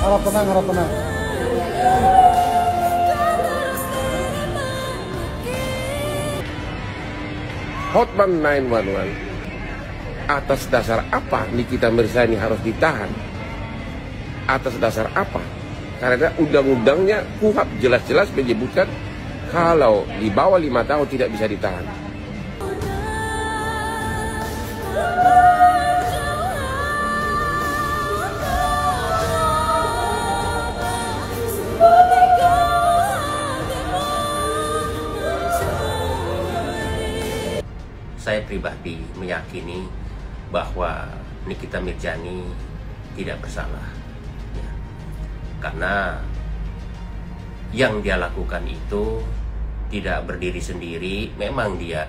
Harap tenang, harap tenang. Hotman 911, atas dasar apa Nikita Mirzani harus ditahan? Atas dasar apa? Karena undang-undangnya KUHP jelas-jelas menyebutkan kalau di bawah 5 tahun tidak bisa ditahan. Saya pribadi meyakini bahwa Nikita Mirzani tidak bersalah, ya. Karena yang dia lakukan itu tidak berdiri sendiri. Memang dia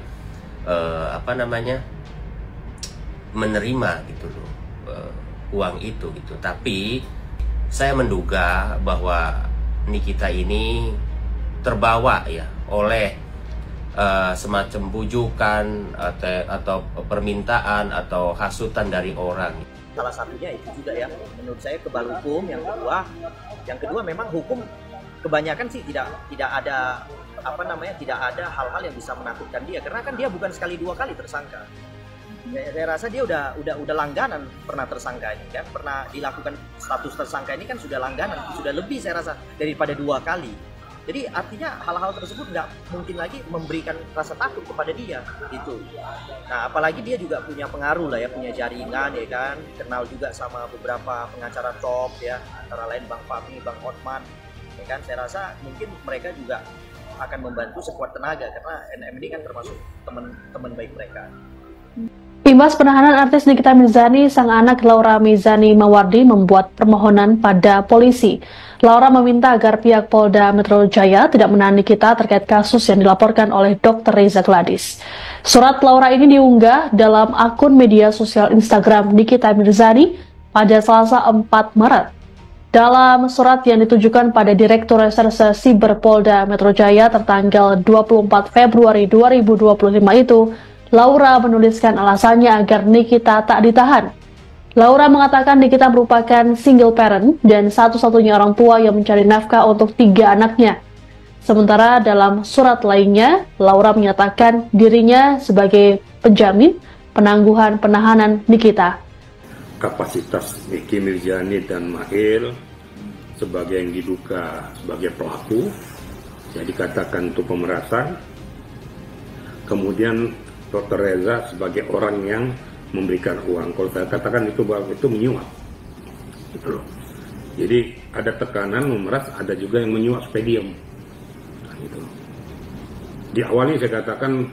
menerima gitu loh, uang itu gitu. Tapi saya menduga bahwa Nikita ini terbawa ya oleh semacam bujukan atau permintaan atau hasutan dari orang. Salah satunya itu juga ya, menurut saya kebal hukum. Yang kedua memang hukum kebanyakan sih tidak ada tidak ada hal-hal yang bisa menakutkan dia, karena kan dia bukan sekali dua kali tersangka. Saya rasa dia udah langganan pernah tersangka ini kan, pernah dilakukan status tersangka ini kan sudah langganan, sudah lebih saya rasa daripada 2 kali. Jadi artinya hal-hal tersebut nggak mungkin lagi memberikan rasa takut kepada dia gitu. Nah apalagi dia juga punya pengaruh lah ya, punya jaringan ya kan, kenal juga sama beberapa pengacara top ya, antara lain Bang Fahmi, Bang Hotman ya kan. Saya rasa mungkin mereka juga akan membantu sekuat tenaga karena NM ini kan termasuk teman baik mereka. Imbas penahanan artis Nikita Mirzani, sang anak Laura Mizani Mawardi membuat permohonan pada polisi. Laura meminta agar pihak Polda Metro Jaya tidak menahan Nikita terkait kasus yang dilaporkan oleh Dr. Reza Gladys. Surat Laura ini diunggah dalam akun media sosial Instagram Nikita Mirzani pada Selasa 4 Maret. Dalam surat yang ditujukan pada Direktur Reserse Siber Polda Metro Jaya tertanggal 24 Februari 2025 itu, Laura menuliskan alasannya agar Nikita tak ditahan. Laura mengatakan Nikita merupakan single parent dan satu-satunya orang tua yang mencari nafkah untuk 3 anaknya. Sementara dalam surat lainnya, Laura menyatakan dirinya sebagai penjamin penangguhan penahanan Nikita. Kapasitas Niki Mirzani dan Mahil sebagai yang diduga sebagai pelaku, jadi dikatakan itu pemerasan. Kemudian Dr. Reza sebagai orang yang memberikan uang. Kalau saya katakan itu menyuap, gitu loh. Jadi ada tekanan memeras, ada juga yang menyuap spedium. Gitu. Di awalnya saya katakan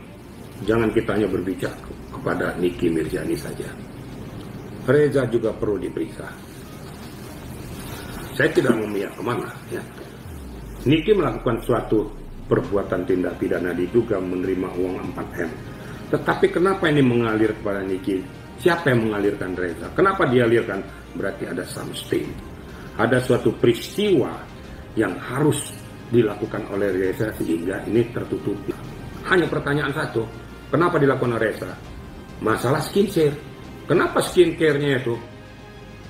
jangan kita hanya berbicara kepada Niki Mirzani saja. Reza juga perlu diperiksa. Saya tidak memihak kemana. Ya. Niki melakukan suatu perbuatan tindak pidana diduga menerima uang 4M. Tetapi kenapa ini mengalir kepada Niki? Siapa yang mengalirkan Reza? Kenapa dia alirkan? Berarti ada something. Ada suatu peristiwa yang harus dilakukan oleh Reza sehingga ini tertutupi. Hanya pertanyaan satu, kenapa dilakukan oleh Reza? Masalah skincare. Kenapa skincare-nya itu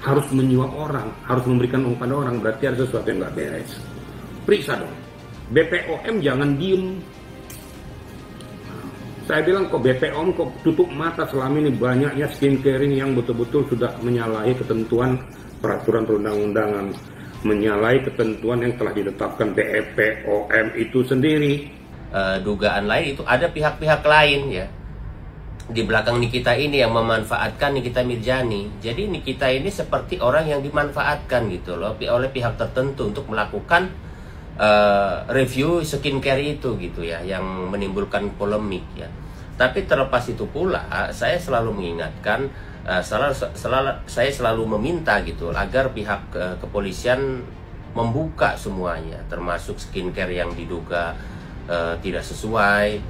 harus menyuap orang, harus memberikan uang pada orang? Berarti ada sesuatu yang nggak beres. Periksa dong. BPOM jangan diem. Saya bilang kok BPOM kok tutup mata selama ini banyaknya skincare ini yang betul-betul sudah menyalahi ketentuan peraturan perundang-undangan, menyalahi ketentuan yang telah ditetapkan BPOM itu sendiri. Dugaan lain itu ada pihak-pihak lain ya di belakang Nikita ini yang memanfaatkan Nikita Mirzani. Jadi Nikita ini seperti orang yang dimanfaatkan gitu loh oleh pihak tertentu untuk melakukan review skincare itu gitu ya, yang menimbulkan polemik ya. Tapi terlepas itu pula, saya selalu mengingatkan, saya selalu meminta gitu agar pihak kepolisian membuka semuanya, termasuk skincare yang diduga tidak sesuai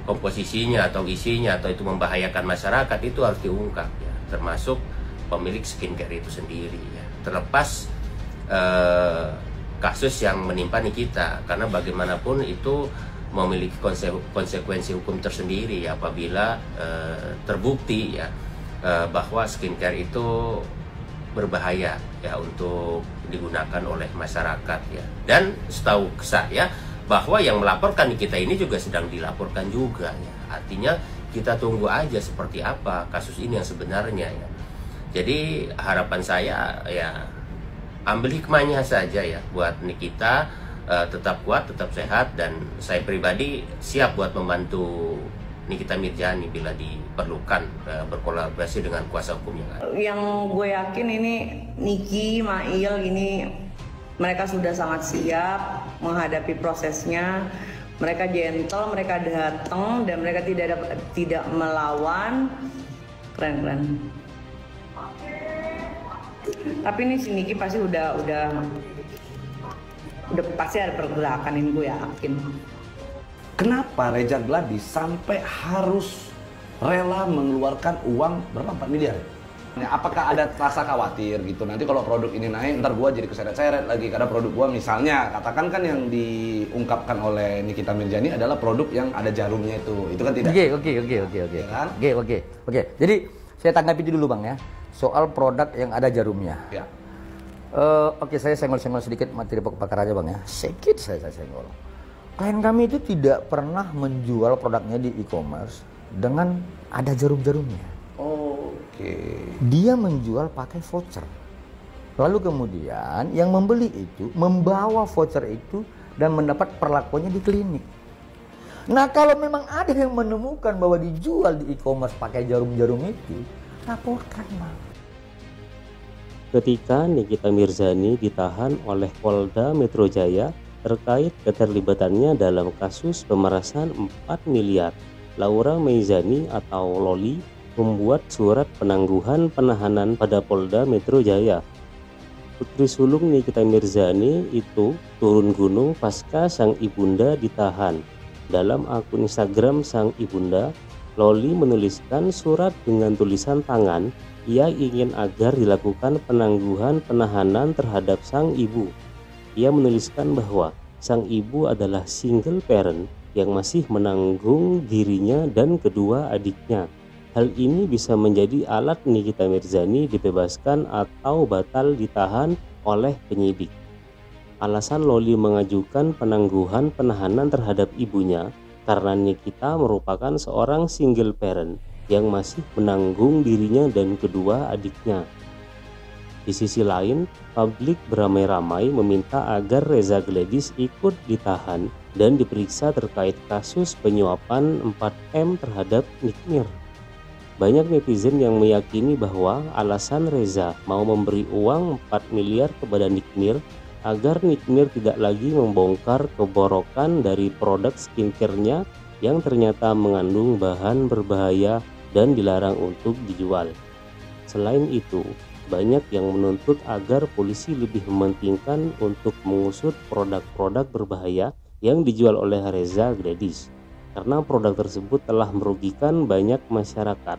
komposisinya atau isinya atau itu membahayakan masyarakat, itu harus diungkap ya, termasuk pemilik skincare itu sendiri ya. Terlepas kasus yang menimpa Nikita, karena bagaimanapun itu memiliki konsekuensi hukum tersendiri ya, apabila terbukti ya bahwa skincare itu berbahaya ya untuk digunakan oleh masyarakat ya. Dan setahu saya bahwa yang melaporkan kita ini juga sedang dilaporkan juga ya. Artinya kita tunggu aja seperti apa kasus ini yang sebenarnya ya. Jadi harapan saya ya ambil hikmahnya saja ya buat Nikita, tetap kuat, tetap sehat, dan saya pribadi siap buat membantu Nikita Mirzani bila diperlukan, berkolaborasi dengan kuasa hukum yang ada. Yang gue yakin ini Niki, Mail ini mereka sudah sangat siap menghadapi prosesnya. Mereka gentle, mereka datang dan mereka tidak melawan. Keren. Tapi ini si Niki pasti udah pasti ada pergerakan ini, gue yakin. Kenapa Reza Gladys sampai harus rela mengeluarkan uang berapa, 4 miliar? Apakah ada rasa khawatir gitu, nanti kalau produk ini naik ntar gua jadi keseret-seret lagi karena produk gua, misalnya katakan kan yang diungkapkan oleh Nikita Mirzani adalah produk yang ada jarumnya itu kan tidak? Oke. Ya kan? Oke. Jadi saya tanggapi dulu Bang ya, soal produk yang ada jarumnya. Ya. Oke, saya senggol-senggol sedikit materi pokok perkara aja Bang ya. Sedikit saya senggol. Klien kami itu tidak pernah menjual produknya di e-commerce dengan ada jarum-jarumnya. Oke. Dia menjual pakai voucher. Lalu kemudian yang membeli itu membawa voucher itu dan mendapat perlakuannya di klinik. Nah, kalau memang ada yang menemukan bahwa dijual di e-commerce pakai jarum-jarum itu, laporkan Bang. Ketika Nikita Mirzani ditahan oleh Polda Metro Jaya terkait keterlibatannya dalam kasus pemerasan 4 miliar, Laura Meizani atau Loli membuat surat penangguhan penahanan pada Polda Metro Jaya. Putri sulung Nikita Mirzani itu turun gunung pasca sang ibunda ditahan. Dalam akun Instagram sang ibunda, Loli menuliskan surat dengan tulisan tangan. Ia ingin agar dilakukan penangguhan penahanan terhadap sang ibu. Ia menuliskan bahwa sang ibu adalah single parent yang masih menanggung dirinya dan kedua adiknya. Hal ini bisa menjadi alat Nikita Mirzani dibebaskan atau batal ditahan oleh penyidik. Alasan Loli mengajukan penangguhan penahanan terhadap ibunya karena Nikita merupakan seorang single parent yang masih menanggung dirinya dan kedua adiknya. Di sisi lain, publik beramai-ramai meminta agar Reza Gladys ikut ditahan dan diperiksa terkait kasus penyuapan 4M terhadap Nikmir. Banyak netizen yang meyakini bahwa alasan Reza mau memberi uang 4 miliar kepada Nikmir agar Nikmir tidak lagi membongkar keborokan dari produk skincare-nya yang ternyata mengandung bahan berbahaya dan dilarang untuk dijual. Selain itu, banyak yang menuntut agar polisi lebih mementingkan untuk mengusut produk-produk berbahaya yang dijual oleh Reza Gladys, karena produk tersebut telah merugikan banyak masyarakat.